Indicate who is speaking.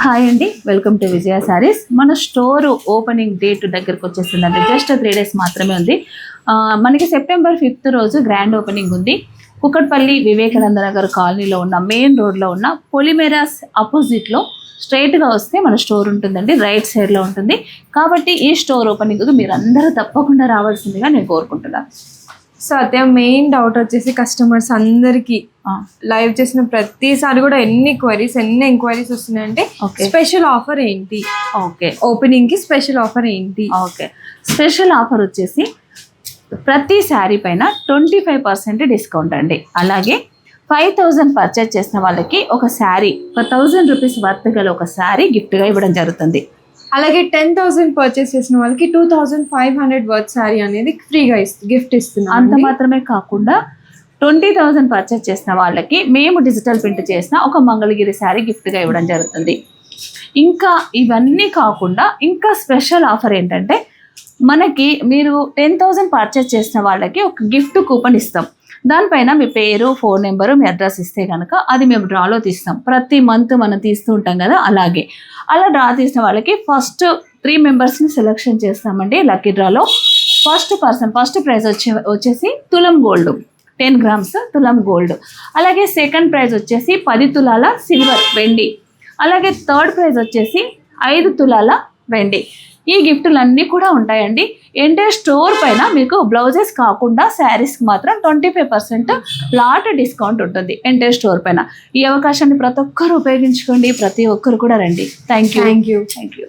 Speaker 1: Hi అండి, welcome to విజయ సారీస్. మన store opening date దగ్గరకు వచ్చేసిందండి. జస్ట్ 3 days మాత్రమే ఉంది. మనకి September 5th రోజు గ్రాండ్ ఓపెనింగ్ ఉంది. కుక్కట్పల్లి వివేకానంద నగర్ కాలనీలో ఉన్న మెయిన్ రోడ్లో ఉన్న పొలిమేరాస్ అపోజిట్లో స్ట్రైట్గా వస్తే మన స్టోర్ ఉంటుందండి. రైట్ సైడ్లో ఉంటుంది. కాబట్టి ఈ స్టోర్ ఓపెనింగ్కి మీరు అందరూ తప్పకుండా రావాల్సిందిగా నేను కోరుకుంటున్నాను.
Speaker 2: సో అదే మెయిన్ డౌట్ వచ్చేసి కస్టమర్స్ అందరికి లైవ్ చేసిన ప్రతిసారి కూడా ఎన్ని ఎంక్వైరీస్ వస్తున్నాయంటే స్పెషల్ ఆఫర్ ఏంటి,
Speaker 1: ఓకే
Speaker 2: ఓపెనింగ్ కి స్పెషల్ ఆఫర్ ఏంటి?
Speaker 1: ఓకే, స్పెషల్ ఆఫర్ వచ్చేసి ప్రతి శారీ పైన 25% డిస్కౌంట్ అండి. అలాగే 5,000 పర్చేజ్ చేసిన వాళ్ళకి ఒక శారీ, 1,000 రూపీస్ వర్త్ గల ఒక శారీ గిఫ్ట్గా ఇవ్వడం జరుగుతుంది.
Speaker 2: అలాగే 10,000 పర్చేస్ చేసిన వాళ్ళకి 2,500 వర్త్ శారీ అనేది ఫ్రీగా గిఫ్ట్ ఇస్తున్నాం.
Speaker 1: అంత మాత్రమే కాకుండా 20,000 పర్చేస్ చేసిన వాళ్ళకి మేము డిజిటల్ ప్రింట్ చేసిన ఒక మంగళగిరి శారీ గిఫ్ట్గా ఇవ్వడం జరుగుతుంది. ఇంకా ఇవన్నీ కాకుండా ఇంకా స్పెషల్ ఆఫర్ ఏంటంటే, మనకి మీరు 10,000 పర్చేస్ చేసిన వాళ్ళకి ఒక గిఫ్ట్ కూపన్ ఇస్తాం. దానిపైన మీ పేరు, ఫోన్ నెంబరు, మీ అడ్రస్ ఇస్తే కనుక అది మేము డ్రాలో తీస్తాం. ప్రతి మంత్ మనం తీస్తూ ఉంటాం కదా, అలాగే అలా డ్రా తీసిన వాళ్ళకి ఫస్ట్ 3 మెంబర్స్ని సెలెక్షన్ చేస్తామండి. లక్కీ డ్రాలో ఫస్ట్ ప్రైజ్ వచ్చేసి తులం గోల్డ్, 10 grams తులం గోల్డ్. అలాగే సెకండ్ ప్రైజ్ వచ్చేసి 10 తులాల సిల్వర్ వెండి. అలాగే థర్డ్ ప్రైజ్ వచ్చేసి 5 తులాల వెండి. ఈ గిఫ్టులన్నీ కూడా ఉంటాయండి. ఎంటైర్ స్టోర్ పైన మీకు బ్లౌజెస్ కాకుండా శారీస్కి మాత్రం 25% ఫ్లాట్ డిస్కౌంట్ ఉంటుంది ఎంటైర్ స్టోర్ పైన. ఈ అవకాశాన్ని ప్రతి ఒక్కరు ఉపయోగించుకోండి. ప్రతి ఒక్కరు కూడా రండి. Thank you.